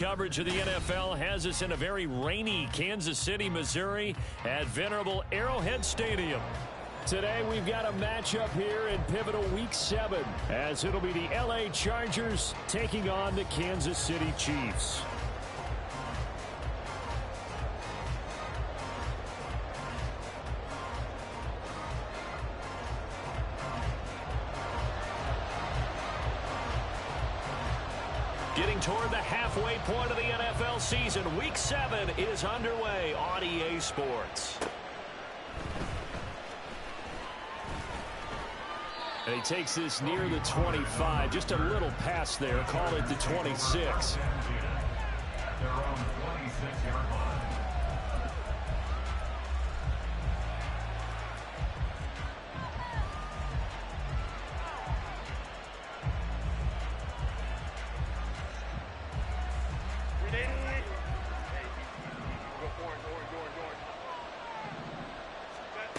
Coverage of the NFL has us in a very rainy Kansas City, Missouri at venerable Arrowhead Stadium. Today we've got a matchup here in pivotal Week 7 as it'll be the LA Chargers taking on the Kansas City Chiefs. Getting toward the halfway point of the NFL season, Week 7 is underway on EA Sports. And he takes this near the 25, just a little pass there, call it the 26.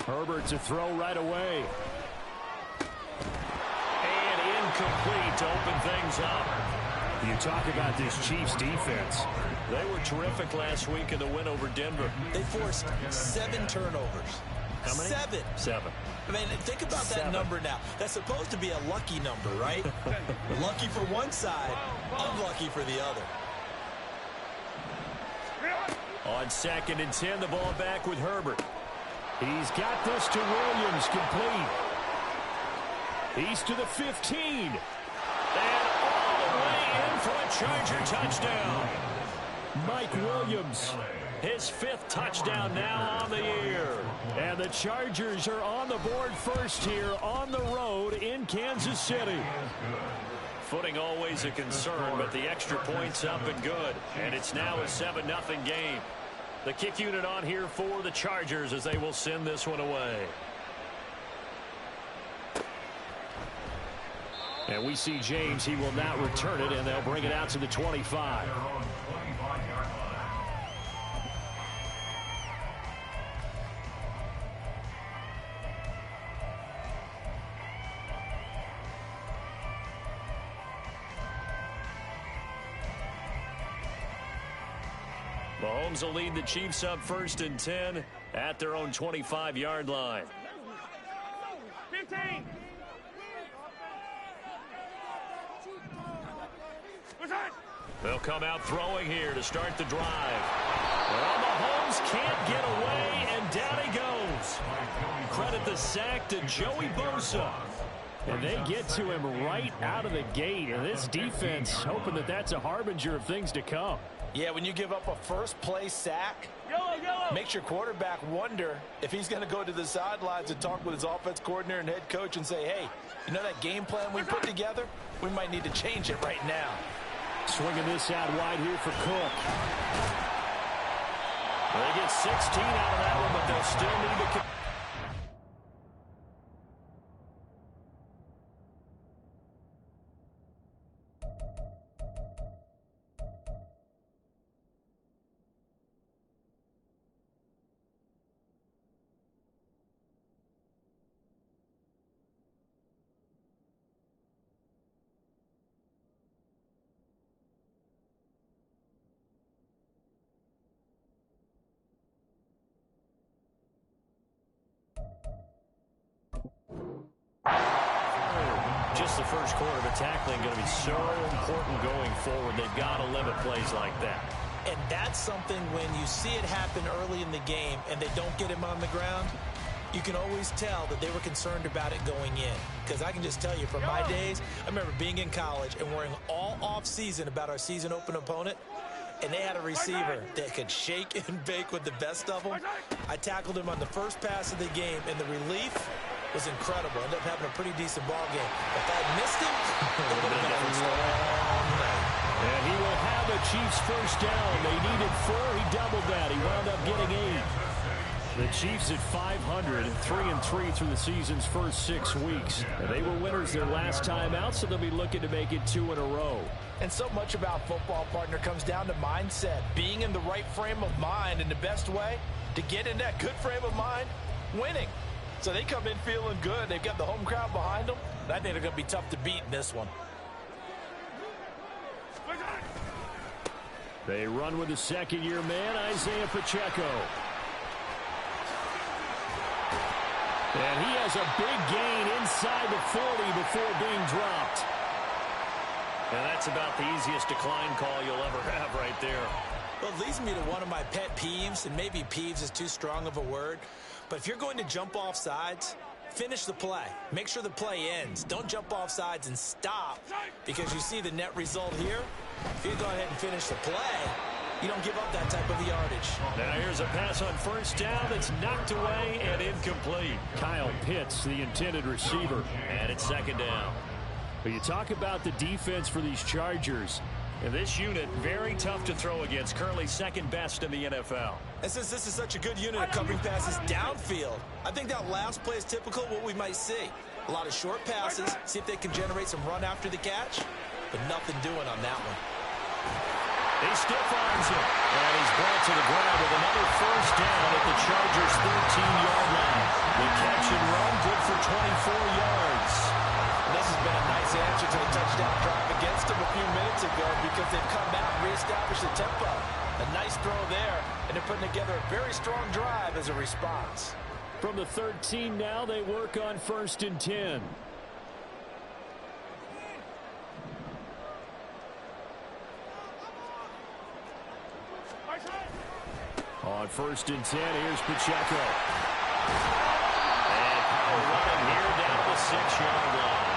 Herbert to throw right away. And incomplete to open things up. You talk about this Chiefs defense. They were terrific last week in the win over Denver. They forced 7 turnovers. How many? 7. I mean, think about that number now. That's supposed to be a lucky number, right? Lucky for one side, unlucky for the other. On 2nd and 10, the ball back with Herbert. He's got this to Williams, complete. He's to the 15. And all the way in for a Charger touchdown. Mike Williams, his 5th touchdown now on the year. And the Chargers are on the board first here on the road in Kansas City. Footing always a concern, but the extra point's up and good. And it's now a 7-0 game. The kick unit on here for the Chargers as they will send this one away. And we see James. He will not return it, and they'll bring it out to the 25. Mahomes will lead the Chiefs up 1st and 10 at their own 25-yard line. 15. They'll come out throwing here to start the drive. Well, Mahomes can't get away, and down he goes. Credit the sack to Joey Bosa. And they get to him right out of the gate. And this defense hoping that that's a harbinger of things to come. Yeah, when you give up a first-play sack, makes your quarterback wonder if he's going to go to the sidelines and talk with his offense coordinator and head coach and say, hey, you know that game plan we put together? We might need to change it right now. Swinging this out wide here for Cook. They get 16 out of that one, but they'll still need to... Just the first quarter of a tackling going to be so important going forward. They've got to limit plays like that. And that's something when you see it happen early in the game and they don't get him on the ground, you can always tell that they were concerned about it going in. Because I can just tell you from my days, I remember being in college and worrying all off-season about our season open opponent. And they had a receiver that could shake and bake with the best of them. I tackled him on the first pass of the game, and the relief was incredible. Ended up having a pretty decent ball game. If I missed him, it would have been a long night. And he will have a Chiefs first down. They needed 4. He doubled that. He wound up getting 8. The Chiefs at 500, 3-3 through the season's first 6 weeks. And they were winners their last time out, so they'll be looking to make it 2 in a row. And so much about football, partner, comes down to mindset. Being in the right frame of mind, and the best way to get in that good frame of mind, winning. So they come in feeling good. They've got the home crowd behind them. I think they're going to be tough to beat in this one. They run with the second-year man, Isaiah Pacheco. And he has a big gain inside the 40 before being dropped. And that's about the easiest decline call you'll ever have right there. Well, it leads me to one of my pet peeves, and maybe peeves is too strong of a word, but if you're going to jump off sides, finish the play. Make sure the play ends. Don't jump off sides and stop, because you see the net result here. If you go ahead and finish the play, you don't give up that type of yardage. Now here's a pass on first down that's knocked away and incomplete. Kyle Pitts, the intended receiver. And it's second down. But you talk about the defense for these Chargers. And this unit, very tough to throw against. Currently second best in the NFL. And since this is such a good unit of covering passes downfield, I think that last play is typical of what we might see. A lot of short passes, see if they can generate some run after the catch, but nothing doing on that one. He stiff arms him. And he's brought to the ground with another first down at the Chargers' 13-yard line. The catch and run good for 24 yards. And this has been a nice answer to the touchdown drive against them a few minutes ago because they've come out and reestablished the tempo. A nice throw there, and they're putting together a very strong drive as a response. From the 13 now, they work on 1st and 10. On 1st and 10, here's Pacheco. And power running here down the 6-yard line.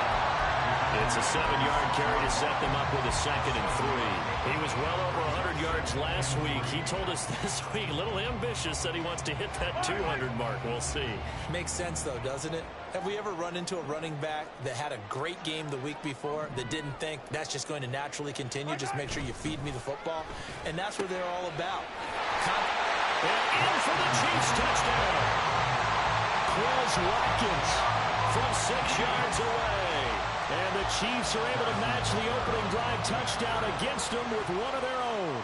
It's a 7-yard carry to set them up with a 2nd and 3. He was well over 100 yards last week. He told us this week, a little ambitious, said he wants to hit that 200 mark. We'll see. Makes sense, though, doesn't it? Have we ever run into a running back that had a great game the week before that didn't think that's just going to naturally continue? Just make sure you feed me the football. And that's what they're all about. And in for the Chiefs touchdown. Quez Watkins from 6 yards away. And the Chiefs are able to match the opening drive touchdown against them with one of their own.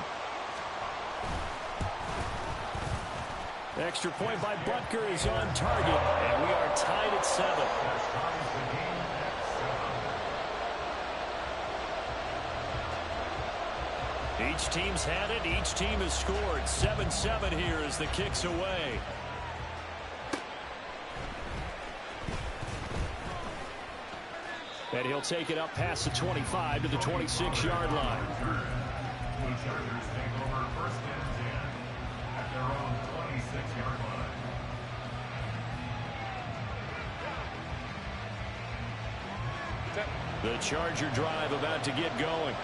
Extra point by Butker is on target. And we are tied at 7. Each team's had it. Each team has scored. 7-7 here as the kick's away. And he'll take it up past the 25 to the 26-yard line. The Charger drive about to get going.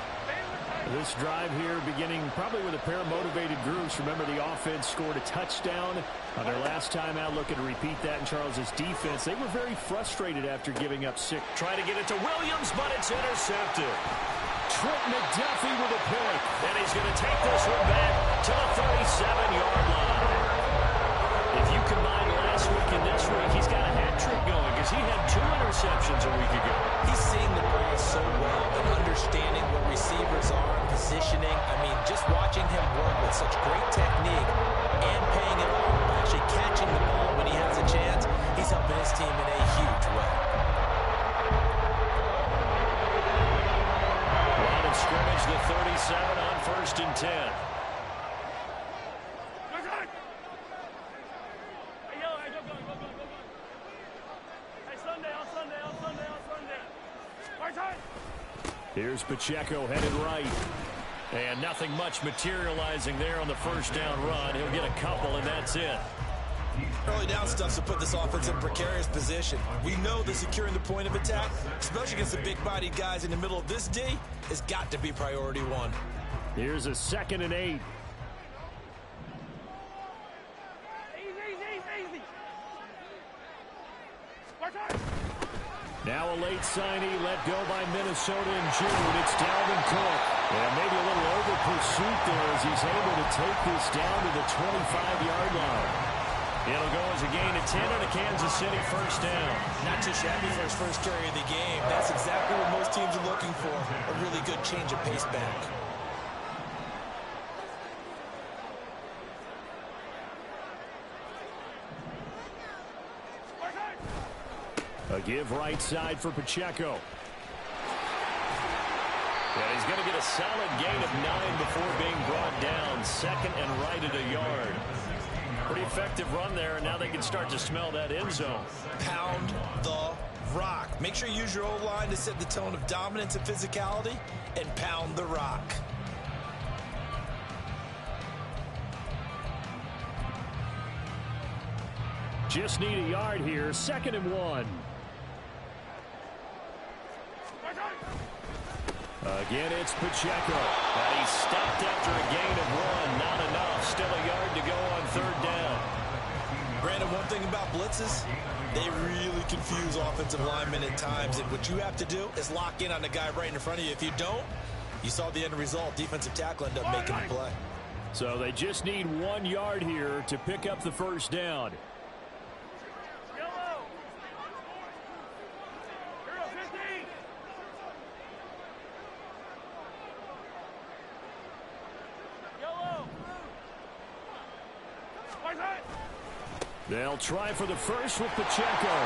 This drive here beginning probably with a pair of motivated groups. Remember, the offense scored a touchdown on their last time out. Looking to repeat that in Charles's defense. They were very frustrated after giving up 6. Try to get it to Williams, but it's intercepted. Trent McDuffie with a pick. And he's going to take this one back to the 37-yard line. If you combine last week and this week, he's got a hat trick going because he had 2 interceptions a week ago. He's seeing the ball so well and understanding what receivers are and positioning. I mean, just watching him work with such great technique and paying it off by actually catching the ball when he has a chance, he's helping his team in a huge way. Line of scrimmage, the 37 on 1st and 10. Here's Pacheco headed right. And nothing much materializing there on the first down run. He'll get a couple, and that's it. Early down stuff to put this offense in a precarious position. We know that securing the point of attack, especially against the big-bodied guys in the middle of this D, has got to be priority 1. Here's a 2nd and 8. Now a late signee let go by Minnesota in June. It's Dalvin Cook. And maybe a little over pursuit there as he's able to take this down to the 25-yard line. It'll go as a gain of 10 and a Kansas City first down. Not too shabby for his first carry of the game. That's exactly what most teams are looking for. A really good change of pace back. A give right side for Pacheco. And he's going to get a solid gain of 9 before being brought down. Second and right at a yard. Pretty effective run there, and now they can start to smell that end zone. Pound the rock. Make sure you use your O-line to set the tone of dominance and physicality, and pound the rock. Just need a yard here. 2nd and 1. Again, it's Pacheco. And he's stopped after a gain of 1. Not enough. Still a yard to go on 3rd down. Brandon, one thing about blitzes, they really confuse offensive linemen at times. And what you have to do is lock in on the guy right in front of you. If you don't, you saw the end result. Defensive tackle ended up making the play. So they just need 1 yard here to pick up the 1st down. They'll try for the first with Pacheco.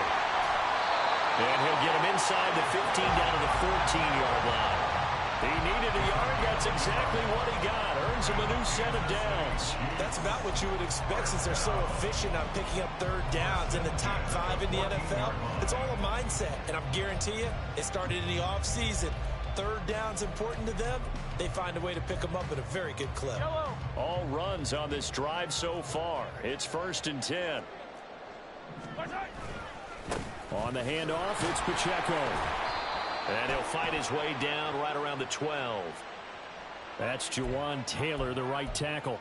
And he'll get him inside the 15 down to the 14-yard line. He needed a yard. That's exactly what he got. Earns him a new set of downs. That's about what you would expect since they're so efficient on picking up 3rd downs in the top 5 in the NFL. It's all a mindset, and I guarantee you it started in the offseason. 3rd down's important to them. They find a way to pick them up at a very good clip. All runs on this drive so far. It's 1st and 10. On the handoff, it's Pacheco. And he'll fight his way down right around the 12. That's Jawan Taylor, the right tackle.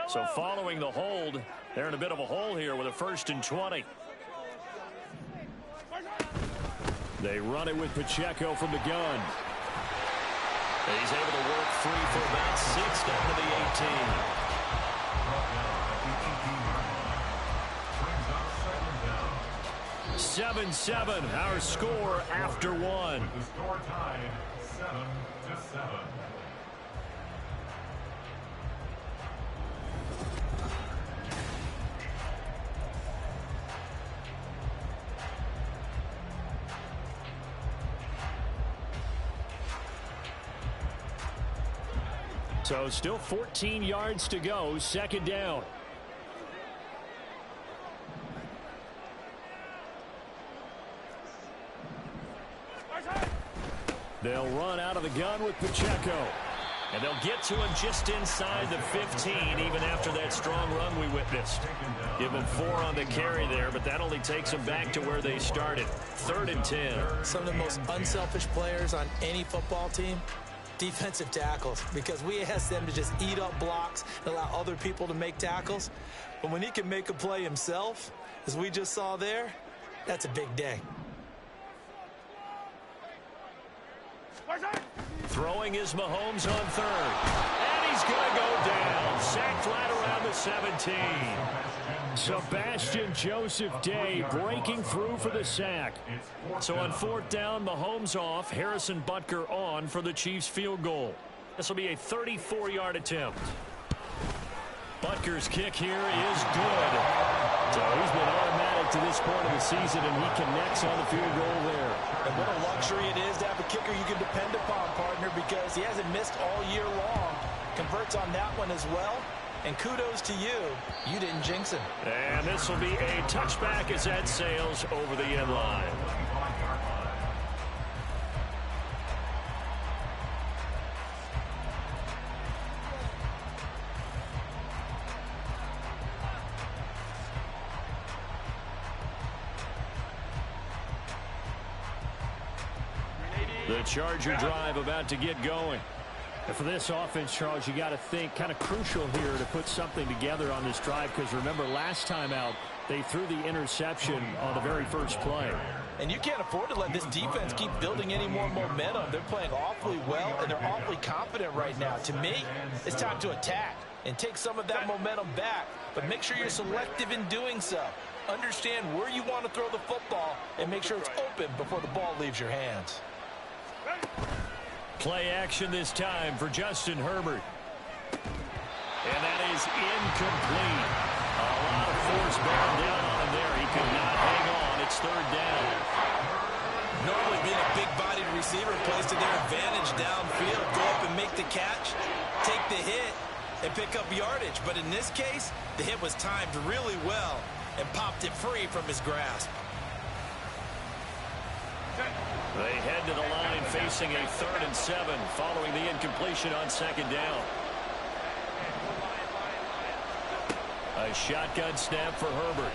So following the hold, they're in a bit of a hole here with a 1st and 20. They run it with Pacheco from the gun. He's able to work free for about 6 down to the 18. 7-7, our score after 1. The score tied 7-7. So still 14 yards to go, 2nd down. They'll run out of the gun with Pacheco. And they'll get to him just inside the 15, even after that strong run we witnessed. Give them 4 on the carry there, but that only takes them back to where they started. 3rd and 10. Some of the most unselfish players on any football team, defensive tackles, because we ask them to just eat up blocks and allow other people to make tackles. But when he can make a play himself, as we just saw there, that's a big day. Throwing is Mahomes on 3rd. And he's going to go down. Sacked right around the 17. Sebastian Joseph Day breaking through for the sack. So on 4th down, Mahomes off. Harrison Butker on for the Chiefs field goal. This will be a 34-yard attempt. Butker's kick here is good. So he's been automatic to this point of the season, and he connects on the field goal there. And what a luxury it is to have a kicker you can depend upon, partner, because he hasn't missed all year long. Converts on that one as well. And kudos to you. You didn't jinx him. And this will be a touchback as that sails over the end line. The Charger drive about to get going. And for this offense, Charles, you got to think kind of crucial here to put something together on this drive, because remember last time out they threw the interception on the very first play. And you can't afford to let this defense keep building any more momentum. They're playing awfully well, and they're awfully confident right now. To me, it's time to attack and take some of that momentum back, but make sure you're selective in doing so. Understand where you want to throw the football and make sure it's open before the ball leaves your hands. Play action this time for Justin Herbert. And that is incomplete. A lot of force bearing down on him there. He could not hang on. It's third down. Normally being a big-bodied receiver plays to their advantage downfield. Go up and make the catch, take the hit, and pick up yardage. But in this case, the hit was timed really well and popped it free from his grasp. They head to the line facing a 3rd and 7 following the incompletion on 2nd down. A shotgun snap for Herbert.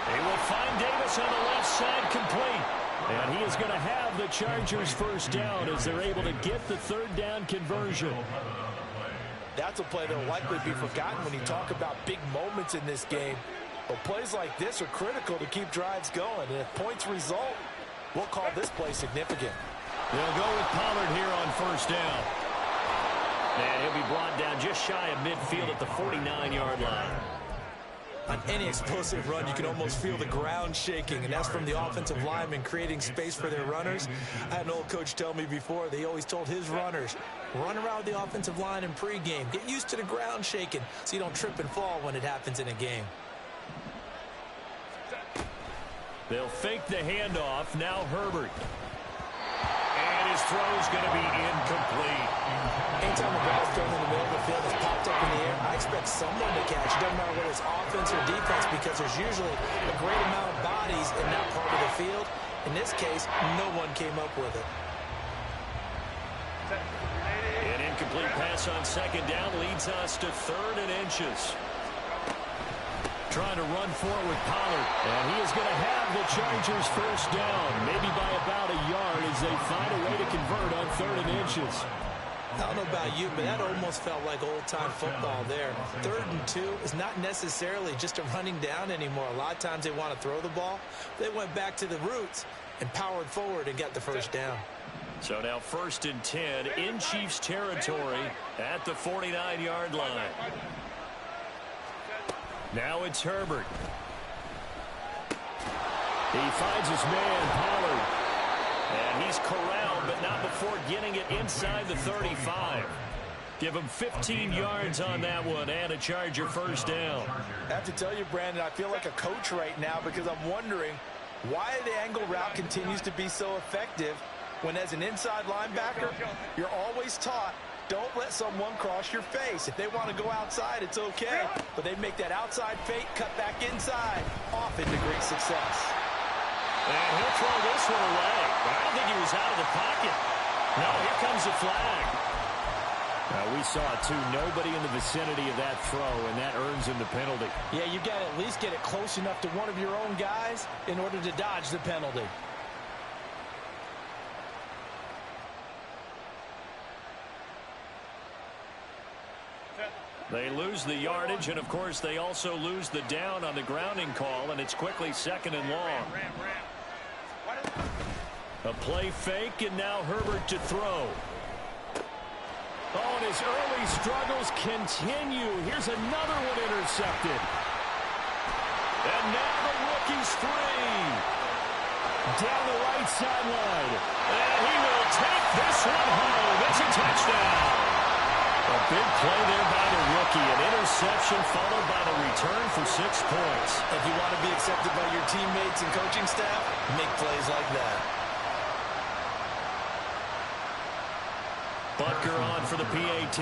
They will find Davis on the left side, complete. And he is going to have the Chargers first down as they're able to get the 3rd down conversion. That's a play that will likely be forgotten when you talk about big moments in this game. But plays like this are critical to keep drives going. And if points result, we'll call this play significant. They'll go with Pollard here on 1st down. And he'll be brought down just shy of midfield at the 49-yard line. On any explosive run, you can almost feel the ground shaking, and that's from the offensive linemen creating space for their runners. I had an old coach tell me before, they always told his runners, run around the offensive line in pregame. Get used to the ground shaking so you don't trip and fall when it happens in a game. They'll fake the handoff. Now Herbert. And his throw is going to be incomplete. Anytime the ball's thrown in the middle of the field, it's popped up in the air, I expect someone to catch. It doesn't matter whether it's offense or defense because there's usually a great amount of bodies in that part of the field. In this case, no one came up with it. An incomplete pass on 2nd down leads us to 3rd and inches. Trying to run forward with Pollard. And he is going to have the Chargers first down, maybe by about a yard as they find a way to convert on 3rd and inches. I don't know about you, but that almost felt like old-time football there. 3rd and 2 is not necessarily just a running down anymore. A lot of times they want to throw the ball. They went back to the roots and powered forward and got the first down. So now 1st and 10 in Chiefs territory at the 49-yard line. Now it's Herbert. He finds his man, Pollard. And he's corralled, but not before getting it inside the 35. Give him 15 yards on that one and a Charger first down. I have to tell you, Brandon, I feel like a coach right now because I'm wondering why the angle route continues to be so effective when as an inside linebacker, you're always taught, don't let someone cross your face. If they want to go outside, it's okay. But they make that outside fake, cut back inside, often to great success. And he'll throw this one away. But I don't think he was out of the pocket. No, here comes the flag. We saw it, too. Nobody in the vicinity of that throw, and that earns him the penalty. Yeah, you got to at least get it close enough to one of your own guys in order to dodge the penalty. They lose the yardage, and, of course, they also lose the down on the grounding call, and it's quickly 2nd and long. A play fake, and now Herbert to throw. Oh, and his early struggles continue. Here's another one intercepted. And now the rookie's free. Down the right sideline. And he will take this one home. It's a touchdown. A big play there by the rookie. An interception followed by the return for 6 points. If you want to be accepted by your teammates and coaching staff, make plays like that. Butker on for the PAT.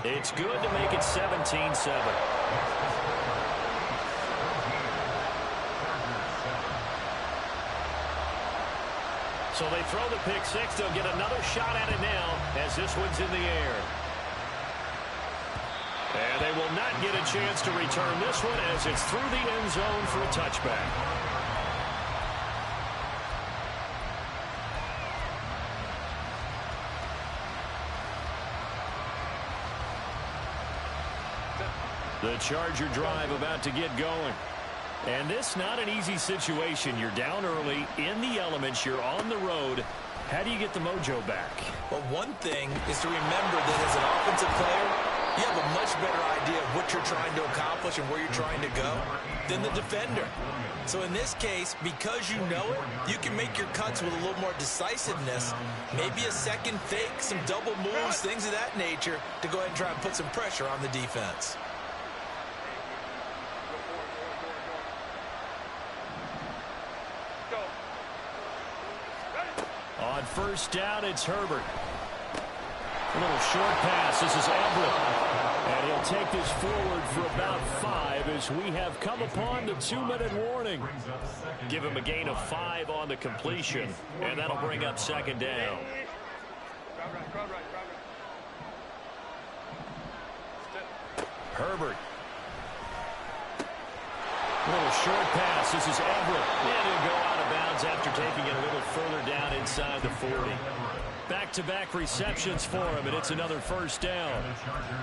It's good to make it 17-7. So they throw the pick six. They'll get another shot at it now as this one's in the air. And they will not get a chance to return this one as it's through the end zone for a touchback. The Charger drive about to get going. And this not an easy situation. You're down early, in the elements, you're on the road. How do you get the mojo back? Well, one thing is to remember that as an offensive player, You have a much better idea of what you're trying to accomplish and where you're trying to go than the defender. So in this case, because you know it, you can make your cuts with a little more decisiveness, maybe a second fake, some double moves, things of that nature, to go ahead and try and put some pressure on the defense. On first down, it's Herbert. A little short pass. This is Everett. And he'll take this forward for about 5 as we have come upon the 2-minute warning. Give him a gain of 5 on the completion, and that'll bring up second down. Herbert. A little short pass. This is Everett. And he'll go out of bounds after taking it a little further down inside the 40. Back-to-back receptions for him, and it's another first down.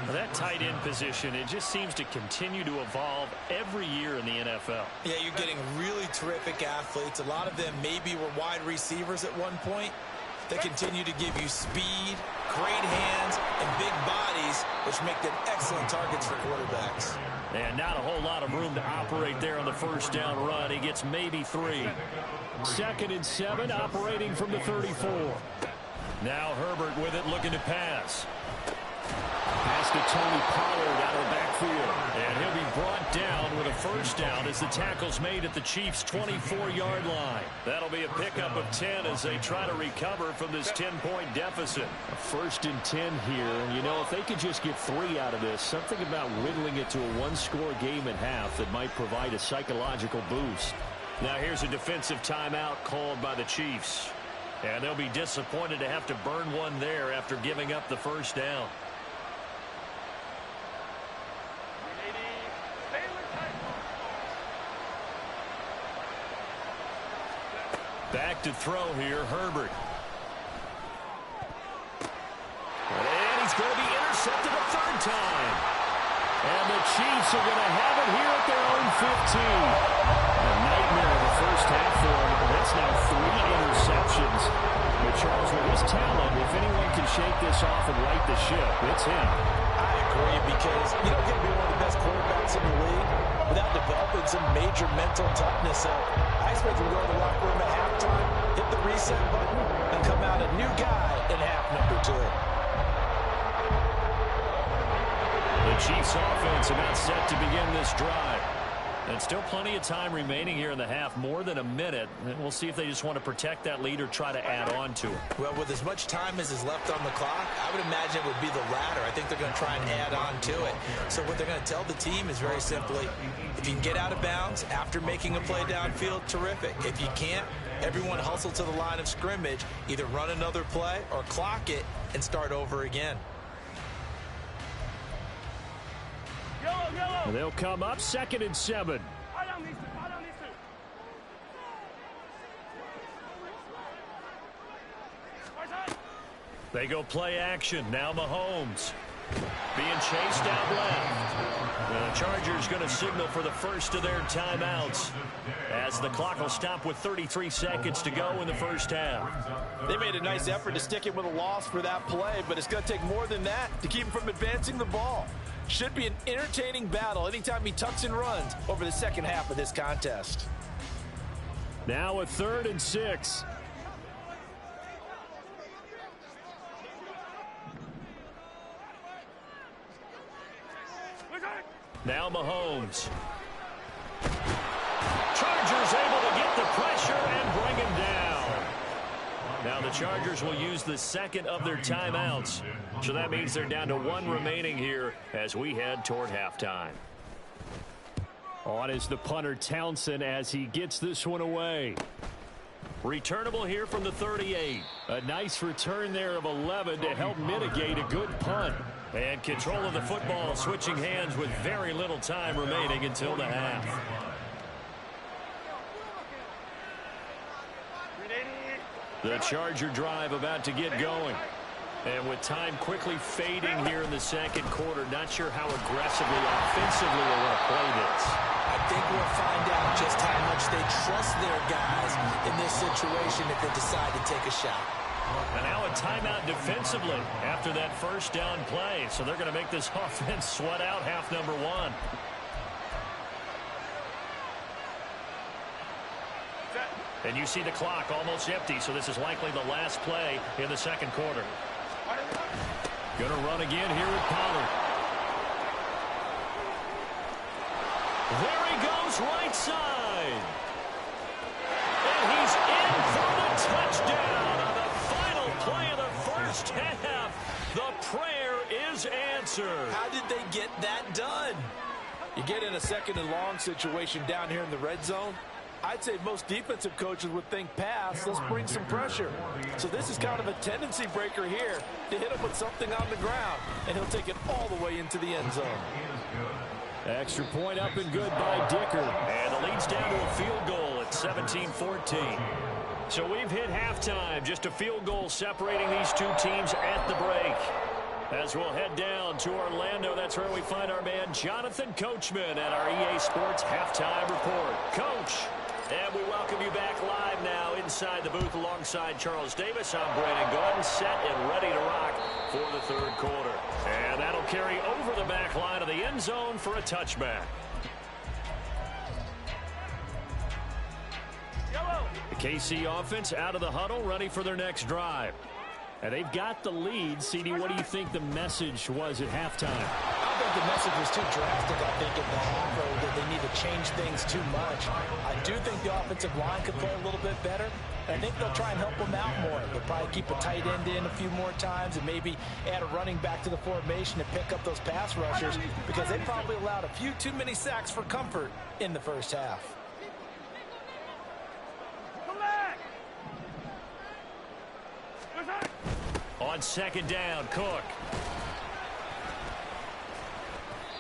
Well, that tight end position, it just seems to continue to evolve every year in the NFL. Yeah, you're getting really terrific athletes. A lot of them maybe were wide receivers at one point. They continue to give you speed, great hands, and big bodies, which make them excellent targets for quarterbacks. And not a whole lot of room to operate there on the first down run. He gets maybe 3. 2nd and 7, operating from the 34. Now Herbert with it, looking to pass. Pass to Tony Pollard out of the backfield. And he'll be brought down with a first down as the tackle's made at the Chiefs' 24-yard line. That'll be a pickup of 10 as they try to recover from this 10-point deficit. A 1st and 10 here. And, you know, if they could just get 3 out of this, something about whittling it to a 1-score game at half that might provide a psychological boost. Now here's a defensive timeout called by the Chiefs. And they'll be disappointed to have to burn one there after giving up the first down. Back to throw here, Herbert. And he's going to be intercepted a 3rd time. And the Chiefs are going to have it here at their own 15. A nightmare of the first half for him. That's now 3 interceptions. But Charles, with his talent, if anyone can shake this off and right the ship, it's him. I agree, because you don't get to be one of the best quarterbacks in the league without developing some major mental toughness. So I expect him to go to the locker room at halftime, hit the reset button, and come out a new guy in half number 2. The Chiefs offense about set to begin this drive. And still plenty of time remaining here in the half, more than a minute. And we'll see if they just want to protect that lead or try to add on to it. Well, with as much time as is left on the clock, I would imagine it would be the latter. I think they're going to try and add on to it. So what they're going to tell the team is very simply, if you can get out of bounds after making a play downfield, terrific. If you can't, everyone hustle to the line of scrimmage, either run another play or clock it and start over again. And they'll come up 2nd and 7. They go play action. Now Mahomes being chased out left. And the Chargers going to signal for the first of their timeouts as the clock will stop with 33 seconds to go in the first half. They made a nice effort to stick it with a loss for that play, but it's going to take more than that to keep him from advancing the ball. Should be an entertaining battle anytime he tucks and runs over the second half of this contest. Now a 3rd and 6. Now Mahomes. Chargers able to get the pressure and bring him down. Now the Chargers will use the 2nd of their timeouts. So that means they're down to 1 remaining here as we head toward halftime. On is the punter Townsend as he gets this one away. Returnable here from the 38. A nice return there of 11 to help mitigate a good punt. And control of the football switching hands with very little time remaining until the half. The Charger drive about to get going. And with time quickly fading here in the 2nd quarter, not sure how aggressively, offensively they want to play this. I think we'll find out just how much they trust their guys in this situation if they decide to take a shot. And now a timeout defensively after that first down play. So they're going to make this offense sweat out half number one. And you see the clock almost empty, so this is likely the last play in the second quarter. Going to run again here with Pollard. There he goes, right side. And he's in for the touchdown on the final play of the first half. The prayer is answered. How did they get that done? You get in a second and long situation down here in the red zone. I'd say most defensive coaches would think pass, let's bring some pressure. So this is kind of a tendency breaker here to hit him with something on the ground, and he'll take it all the way into the end zone. Extra point up and good by Dicker. And the lead's down to a field goal at 17-14. So we've hit halftime. Just a field goal separating these two teams at the break. As we'll head down to Orlando, that's where we find our man Jonathan Coachman at our EA Sports Halftime Report. Coach. And we welcome you back live now inside the booth alongside Charles Davis. I'm Brandon Gaudin, set and ready to rock for the third quarter. And that'll carry over the back line of the end zone for a touchback. The KC offense out of the huddle, ready for their next drive. And they've got the lead. CD, what do you think the message was at halftime? I don't think the message was too drastic, I think, in the half, or that they need to change things too much. I do think the offensive line could play a little bit better. I think they'll try and help them out more. They'll probably keep a tight end in a few more times and maybe add a running back to the formation to pick up those pass rushers, because they probably allowed a few too many sacks for comfort in the first half. On second down, Cook.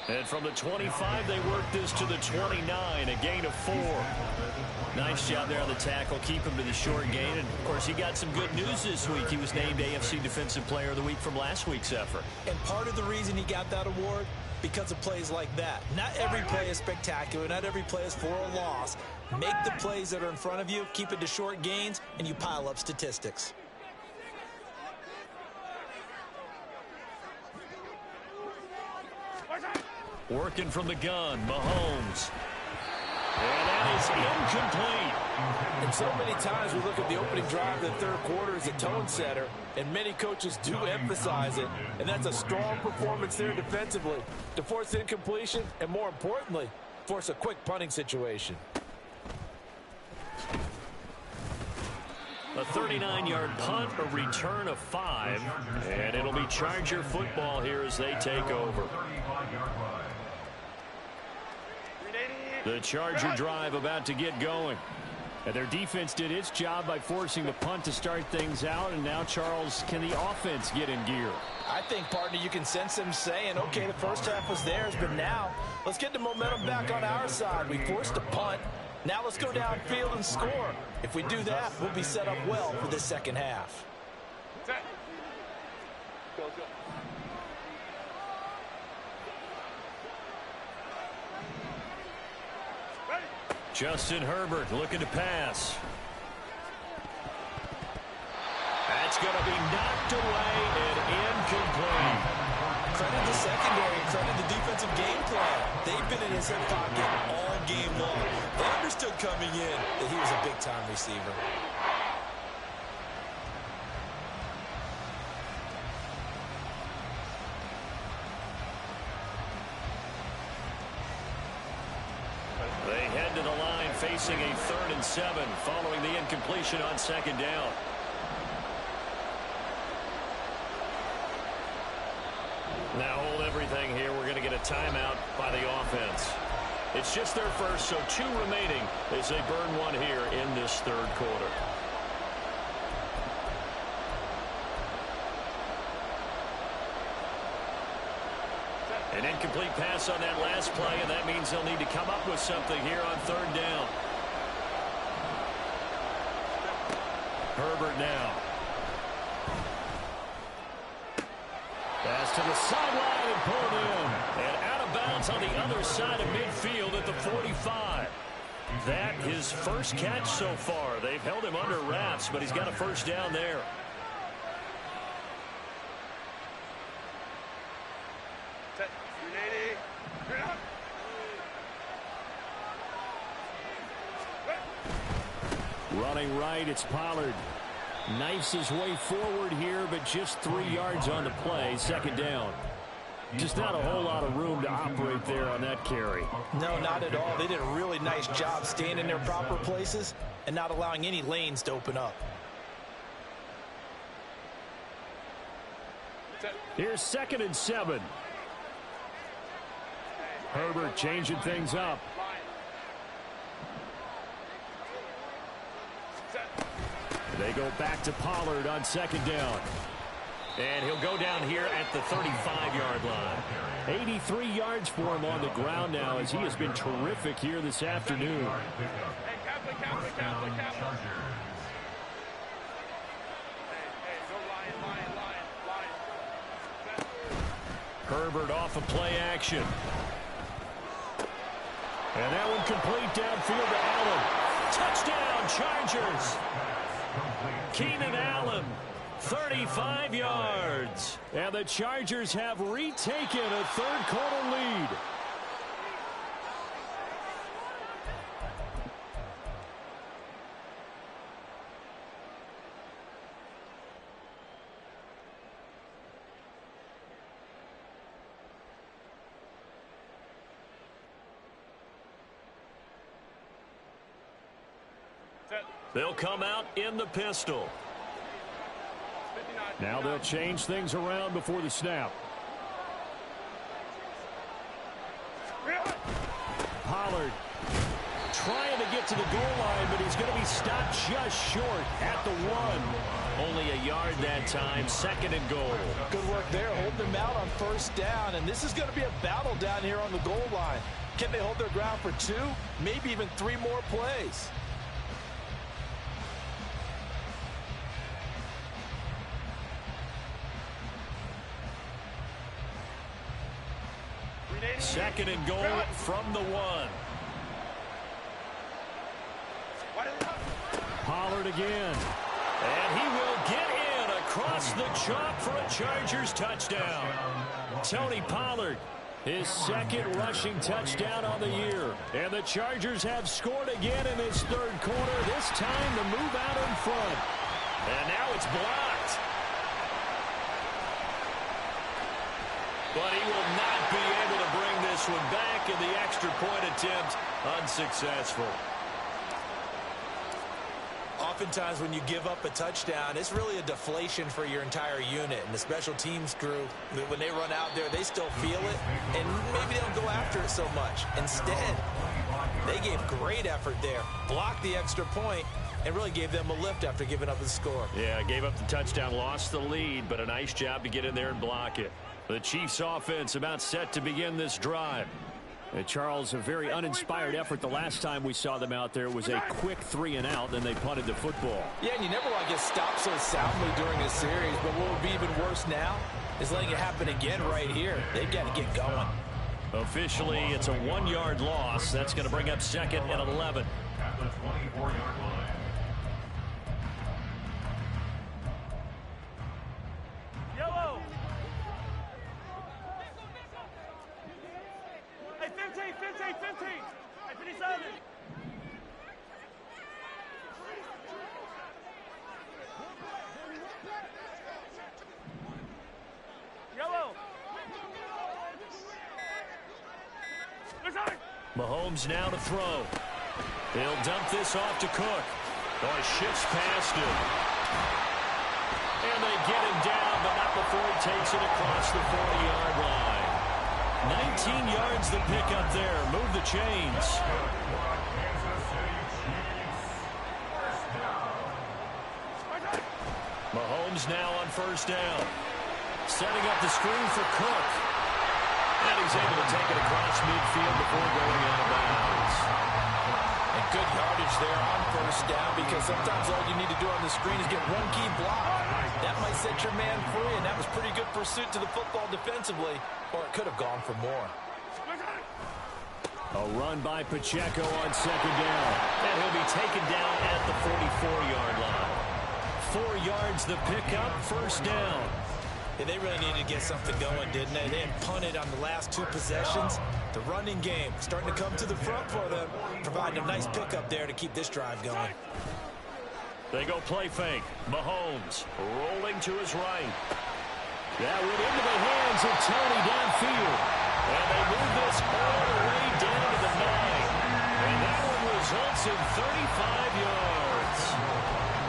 And from the 25, they work this to the 29, a gain of 4. Nice job there on the tackle, keep him to the short gain. And, of course, he got some good news this week. He was named AFC Defensive Player of the Week from last week's effort. And part of the reason he got that award, because of plays like that. Not every play is spectacular. Not every play is for a loss. Make the plays that are in front of you, keep it to short gains, and you pile up statistics. Working from the gun, Mahomes. And that is incomplete. And so many times we look at the opening drive of the third quarter as a tone setter, and many coaches do emphasize it, and that's a strong performance there defensively to force incompletion and, more importantly, force a quick punting situation. A 39-yard punt, a return of 5, and it'll be Charger football here as they take over. The Charger drive about to get going. And their defense did its job by forcing the punt to start things out. And now, Charles, can the offense get in gear? I think, partner, you can sense them saying, okay, the first half was theirs, but now let's get the momentum back on our side. We forced a punt. Now let's go downfield and score. If we do that, we'll be set up well for this second half. Justin Herbert looking to pass. That's going to be knocked away and incomplete. Credit the secondary, credit the defensive game plan. They've been in his hip pocket all game long. They understood coming in that he was a big-time receiver. They head to the line facing a 3rd and 7 following the incompletion on second down. Now hold everything here. We're going to get a timeout by the offense. It's just their first, so 2 remaining as they burn 1 here in this third quarter. An incomplete pass on that last play, and that means they'll need to come up with something here on 3rd down. Herbert now. Pass to the sideline and pulled in. And out of bounds on the other side of midfield at the 45. That his first catch so far. They've held him under wraps, but he's got a first down there. Running right, it's Pollard. Knifes his way forward here, but just 3 yards on the play. Second down. Just not a whole lot of room to operate there on that carry. No, not at all. They did a really nice job staying in their proper places and not allowing any lanes to open up. Here's 2nd and 7. Herbert changing things up. They go back to Pollard on 2nd down. And he'll go down here at the 35-yard line. 83 yards for him on the ground now as he has been terrific here this afternoon. Herbert off of play action. And that one complete downfield to Allen. Touchdown, Chargers. Keenan Allen, 35 yards. And the Chargers have retaken a third-quarter lead. They'll come out in the pistol. Now they'll change things around before the snap. Pollard trying to get to the goal line, but he's going to be stopped just short at the 1. Only a yard that time, 2nd and goal. Good work there, holding them out on 1st down, and this is going to be a battle down here on the goal line. Can they hold their ground for 2, maybe even 3 more plays? Second and goal from the 1. Pollard again. And he will get in across the chalk for a Chargers touchdown. Tony Pollard, his 2nd rushing touchdown on the year. And the Chargers have scored again in this 3rd quarter, this time to move out in front. And now it's blocked. But he will not be able to bring this one back, and the extra point attempt unsuccessful. Oftentimes when you give up a touchdown, it's really a deflation for your entire unit. And the special teams crew, when they run out there, they still feel it, and maybe they don't go after it so much. Instead, they gave great effort there, blocked the extra point, and really gave them a lift after giving up the score. Yeah, gave up the touchdown, lost the lead, but a nice job to get in there and block it. The Chiefs offense about set to begin this drive. Charles, a very uninspired effort the last time we saw them out there. It was a quick 3 and out, then they punted the football. Yeah, and you never want to get stopped so soundly during a series, but what would be even worse now is letting it happen again right here. They've got to get going. Officially, it's a 1-yard loss. That's going to bring up 2nd and 11. At the 24-yard line. Yellow. Hey, 15, 15, 15. Hey, 57. Yellow. Mahomes now to throw. He'll dump this off to Cook. Oh, he shifts past him. And they get him down, but not before he takes it across the 40-yard line. 19 yards to pick up there. Move the chains. Mahomes now on 1st down. Setting up the screen for Cook. And he's able to take it across midfield before going out of bounds. And good yardage there on 1st down, because sometimes all you need to do on the screen is get one key block. That might set your man free, and that was pretty good pursuit to the football defensively, or it could have gone for more. A run by Pacheco on 2nd down. And he'll be taken down at the 44-yard line. 4 yards the pickup, 1st down. Yeah, they really needed to get something going, didn't they? They had punted on the last 2 possessions. The running game starting to come to the front for them, providing a nice pickup there to keep this drive going. They go play fake. Mahomes rolling to his right. That went into the hands of Tony downfield. And they move this all the way down to the 9. And that one results in 35 yards.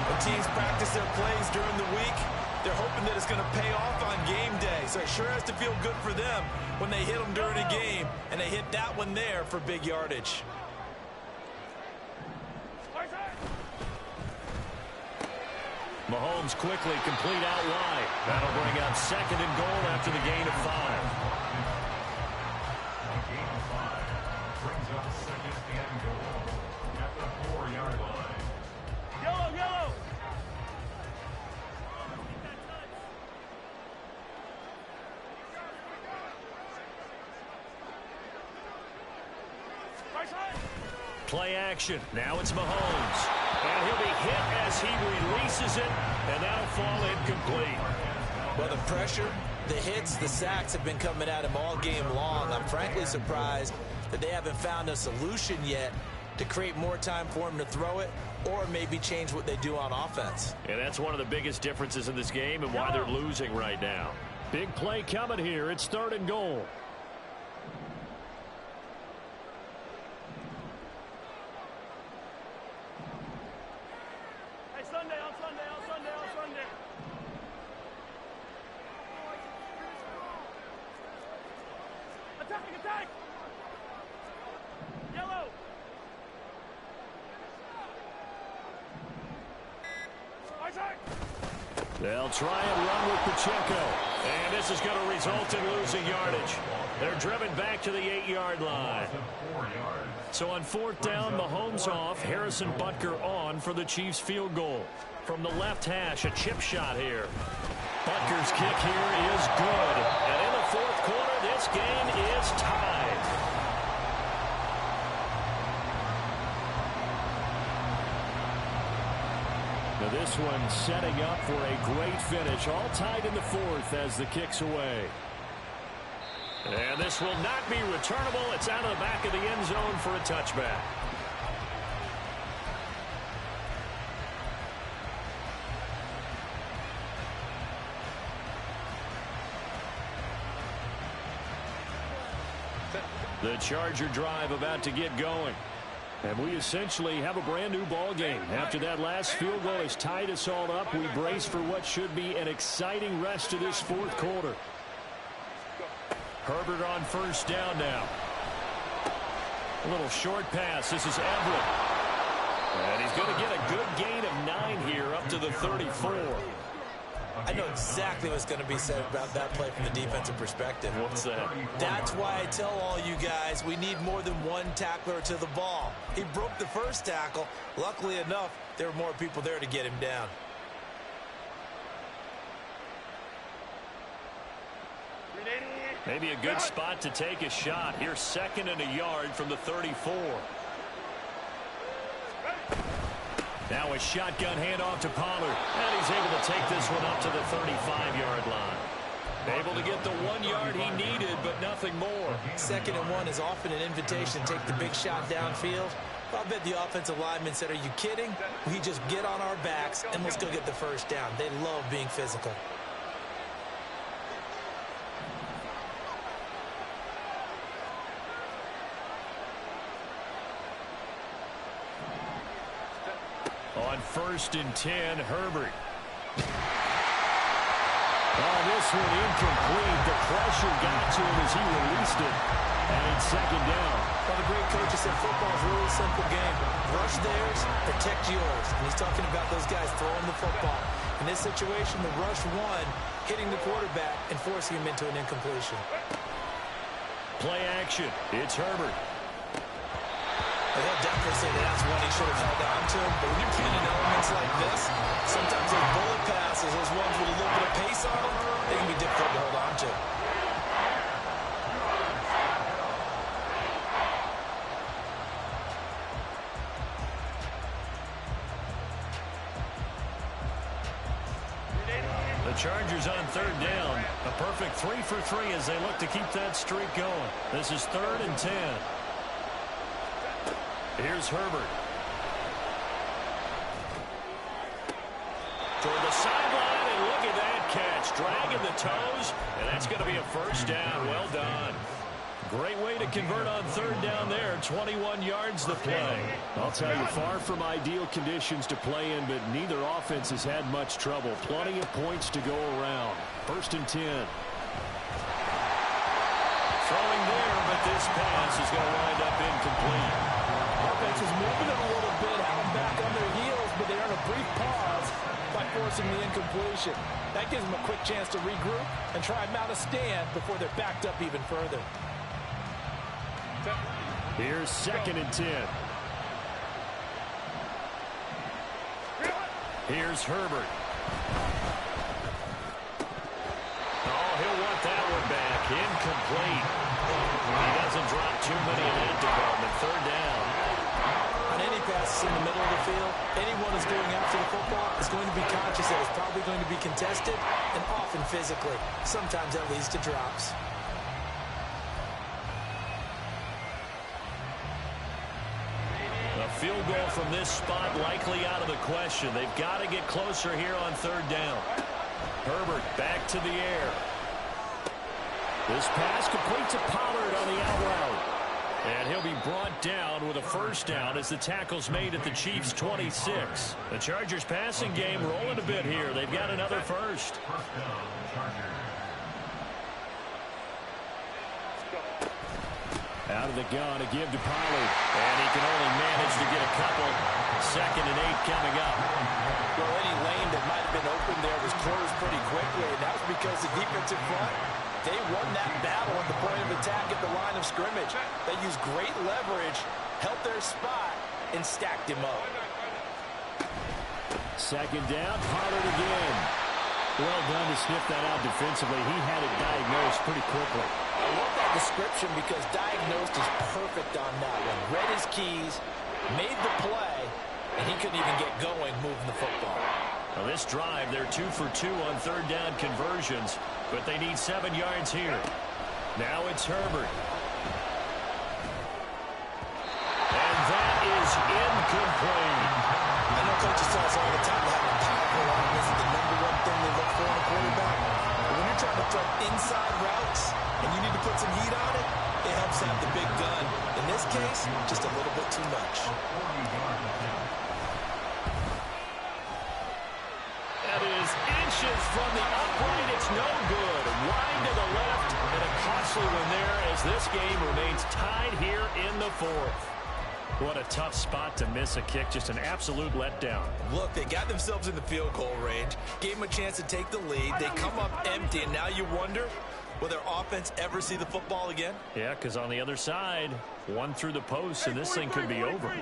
When teams practice their plays during the week, they're hoping that it's going to pay off on game day. So it sure has to feel good for them when they hit them during a game, and they hit that one there for big yardage. Mahomes quickly complete out wide. That'll bring up 2nd and goal after the gain of 5. Gain of 5 brings up 2nd and goal at the 4-yard line. Yellow, yellow. Play action. Now it's Mahomes. And he'll be hit as he releases it, and that'll fall incomplete. Well, the pressure, the hits, the sacks have been coming at him all game long. I'm frankly surprised that they haven't found a solution yet to create more time for him to throw it or maybe change what they do on offense. And that's one of the biggest differences in this game and why they're losing right now. Big play coming here. It's 3rd and goal. Hey, Sunday, on Sunday, on Sunday, on Sunday. Attacking, attack! Yellow! They'll try and run with Pacheco. And this is going to result in losing yardage. They're driven back to the 8-yard line. So on 4th down, Mahomes off. Harrison Butker on for the Chiefs field goal. From the left hash, a chip shot here. Butker's kick here is good. And in the 4th quarter, this game is tied. Now this one setting up for a great finish. All tied in the 4th as the kick's away. And this will not be returnable. It's out of the back of the end zone for a touchback. The Charger drive about to get going. And we essentially have a brand new ball game. After that last field goal has tied us all up, we brace for what should be an exciting rest of this 4th quarter. Herbert on 1st down now. A little short pass. This is Everett. And he's going to get a good gain of 9 here up to the 34. I know exactly what's going to be said about that play from the defensive perspective. What's that? That's why I tell all you guys we need more than one tackler to the ball. He broke the first tackle. Luckily enough, there were more people there to get him down. Maybe a good spot to take a shot. Here's 2nd and a yard from the 34. Now a shotgun handoff to Pollard. And he's able to take this one up to the 35-yard line. Able to get the 1 yard he needed, but nothing more. 2nd and 1 is often an invitation to take the big shot downfield. I bet the offensive lineman said, are you kidding? We just get on our backs and let's go get the 1st down. They love being physical. On 1st and 10, Herbert. Oh, this one incomplete. The pressure got to him as he released it. And it's 2nd down. Well, the great coach said football is a really simple game. Rush theirs, protect yours. And he's talking about those guys throwing the football. In this situation, the rush one, hitting the quarterback and forcing him into an incompletion. Play action. It's Herbert. They'll definitely say that's one he should have held on to. But when you're playing in elements like this, sometimes those bullet passes, those ones with a little bit of pace on them, they can be difficult to hold on to. The Chargers on 3rd down. A perfect 3 for 3 as they look to keep that streak going. This is 3rd and 10. Here's Herbert. Toward the sideline, and look at that catch. Dragging the toes, and that's going to be a first down. Well done. Great way to convert on 3rd down there. 21 yards to play. I'll tell you, far from ideal conditions to play in, but neither offense has had much trouble. Plenty of points to go around. 1st and 10. Throwing there, but this pass is going to wind up incomplete. Offense is moving it a little bit, held back on their heels, but they earn a brief pause by forcing the incompletion. That gives them a quick chance to regroup and try and mount a stand before they're backed up even further. Here's 2nd and 10. Here's Herbert. Oh, he'll want that one back. Incomplete. He doesn't drop too many in that department. 3rd down. On any passes in the middle of the field, anyone who's going after the football is going to be conscious that it's probably going to be contested and often physically. Sometimes that leads to drops. A field goal from this spot likely out of the question. They've got to get closer here on 3rd down. Herbert back to the air. This pass complete to Pollard on the out route. And he'll be brought down with a first down as the tackle's made at the Chiefs' 26. The Chargers passing game rolling a bit here. They've got another first. First down, Chargers. Out of the gun to give to Pollard. And he can only manage to get a couple. 2nd and 8 coming up. Well, any lane that might have been open there was closed pretty quickly, and that was because the defensive front, they won that battle at the point of attack at the line of scrimmage. They used great leverage, held their spot, and stacked him up. 2nd down, Pollard again. Well done to sniff that out defensively. He had it diagnosed pretty quickly. I love that description because diagnosed is perfect on that one. Read his keys, made the play, and he couldn't even get going moving the football. Well, this drive, they're 2 for 2 on 3rd down conversions, but they need 7 yards here. Now it's Herbert. And that is incomplete. I know coaches tell us all the time to have a powerful arm is the #1 thing they look for in a quarterback. But when you're trying to throw inside routes and you need to put some heat on it, it helps have the big gun. In this case, just a little bit too much. That is inches from the upright. It's no good. Wide to the left, and a costly one there as this game remains tied here in the 4th. What a tough spot to miss a kick. Just an absolute letdown. Look, they got themselves in the field goal range, gave them a chance to take the lead. They come up empty, and now you wonder, will their offense ever see the football again? Yeah, because on the other side, one through the post, and this thing could be over.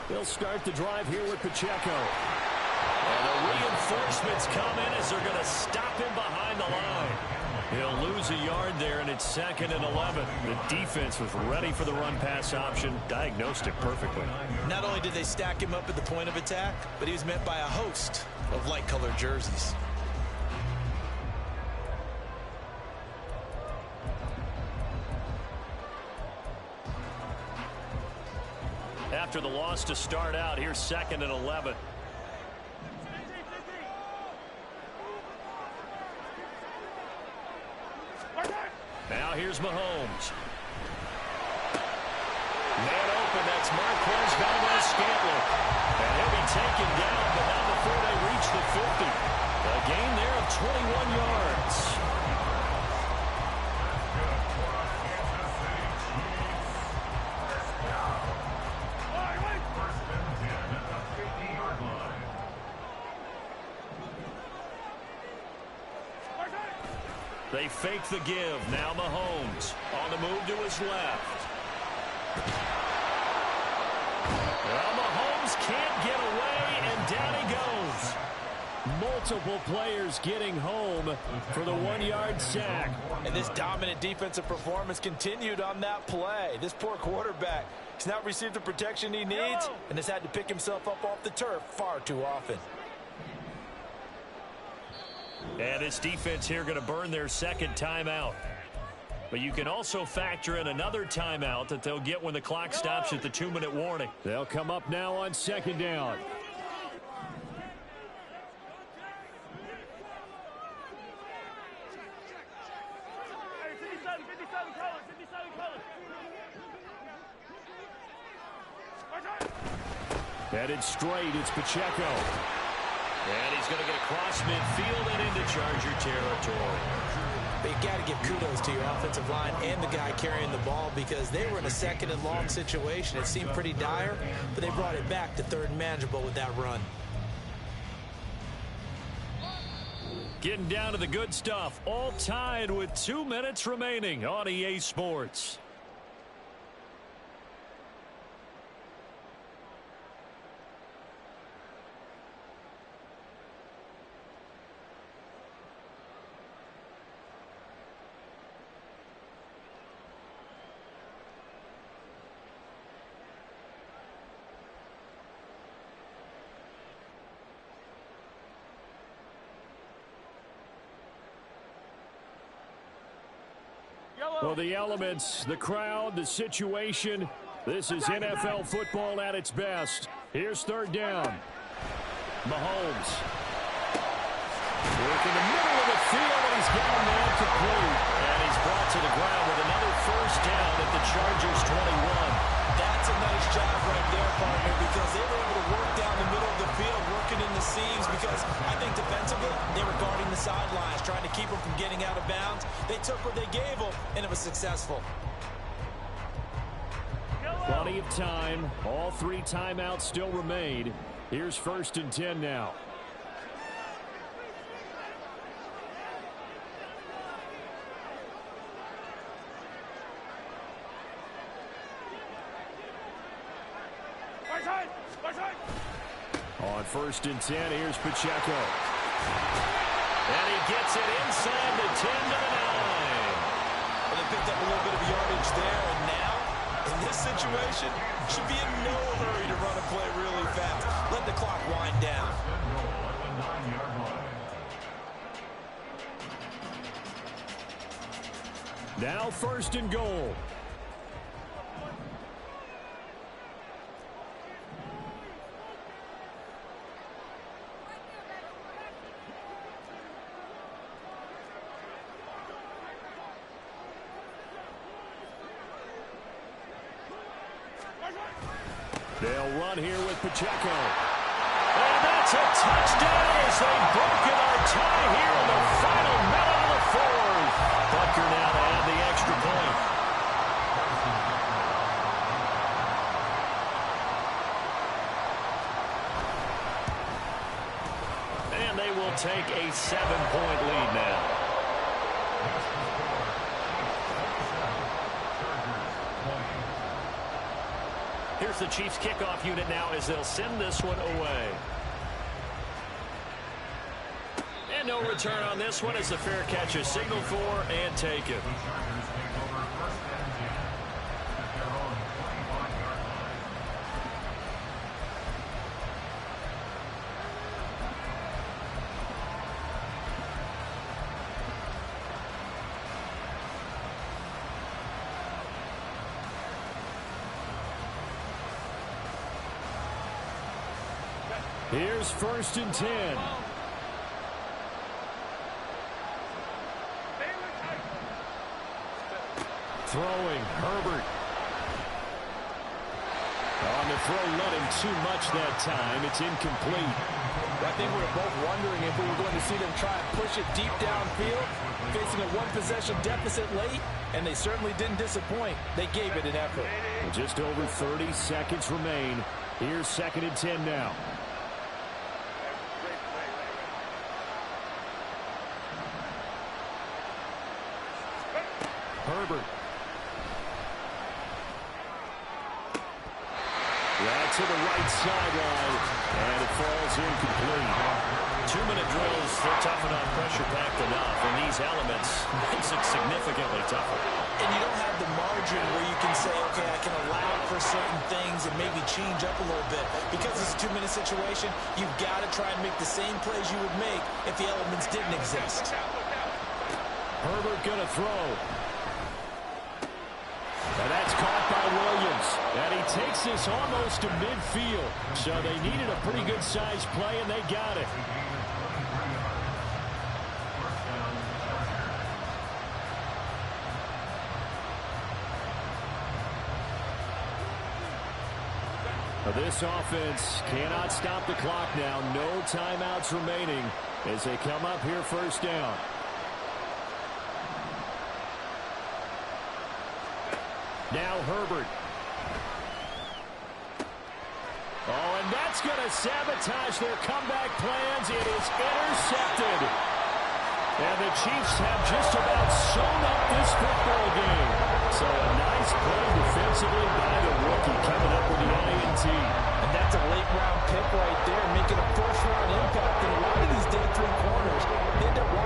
They'll start the drive here with Pacheco. And the reinforcements come in as they're going to stop him behind the line. He'll lose a yard there, and it's 2nd and 11. The defense was ready for the run-pass option, diagnosed it perfectly. Not only did they stack him up at the point of attack, but he was met by a host of light-colored jerseys. After the loss to start out, here's 2nd and 11. Now here's Mahomes. Man open, that's Marquez Valdes-Scantling. And he'll be taken down, but not before they reach the 50. A gain there of 21 yards. They fake the give. Now Mahomes on the move to his left. Well, Mahomes can't get away, and down he goes. Multiple players getting home for the 1-yard sack. And this dominant defensive performance continued on that play. This poor quarterback has not received the protection he needs and has had to pick himself up off the turf far too often. And this defense here going to burn their second timeout. But you can also factor in another timeout that they'll get when the clock stops at the 2-minute warning. They'll come up now on second down. Hey, 57 colors, 57 colors. Headed straight, it's Pacheco. And he's going to get across midfield and into Charger territory. But you got to give kudos to your offensive line and the guy carrying the ball because they were in a second and long situation. It seemed pretty dire, but they brought it back to third and manageable with that run. Getting down to the good stuff. All tied with 2 minutes remaining on EA Sports. Well, the elements, the crowd, the situation, this is NFL football at its best. Here's third down. Mahomes. Working the middle of the field, and he's got a man complete. And he's brought to the ground with another first down at the Chargers 21. That's a nice job right there, partner, because they were able to work down the middle of the field, working in the seams, because I think defensively, they were guarding the sidelines, trying to keep them from getting out of bounds. They took what they gave them, and it was successful. Plenty of time. All 3 timeouts still remain. Here's first and 10 now. On first and 10, here's Pacheco. And he gets it inside the 10 to the 9. Well, they picked up a little bit of yardage there, and now, in this situation, should be in no hurry to run a play really fast. Let the clock wind down. Now first and goal. They'll run here with Pacheco. And that's a touchdown as they've broken our tie here in the final minute of the fourth. Butker now to add the extra point. And they will take a 7-point lead now. Here's the Chiefs kickoff unit now as they'll send this one away. And no return on this one as the fair catch is signaled for and taken. Here's first and 10. Throwing, Herbert. On the throw, not him too much that time. It's incomplete. I think we were both wondering if we were going to see them try and push it deep downfield, facing a one-possession deficit late, and they certainly didn't disappoint. They gave it an effort. Just over 30 seconds remain. Here's second and 10 now. Herbert. That's to the right sideline, and it falls incomplete. 2-minute drills, they're tough enough, pressure-packed enough, and these elements makes it significantly tougher. And you don't have the margin where you can say, okay, I can allow for certain things and maybe change up a little bit. Because it's a 2-minute situation, you've got to try and make the same plays you would make if the elements didn't exist. Herbert gonna throw. And that's caught by Williams. And he takes this almost to midfield. So they needed a pretty good size play, and they got it. This offense cannot stop the clock now. No timeouts remaining as they come up here first down. Now Herbert. Oh, and that's going to sabotage their comeback plans. It is intercepted. And the Chiefs have just about sewn up this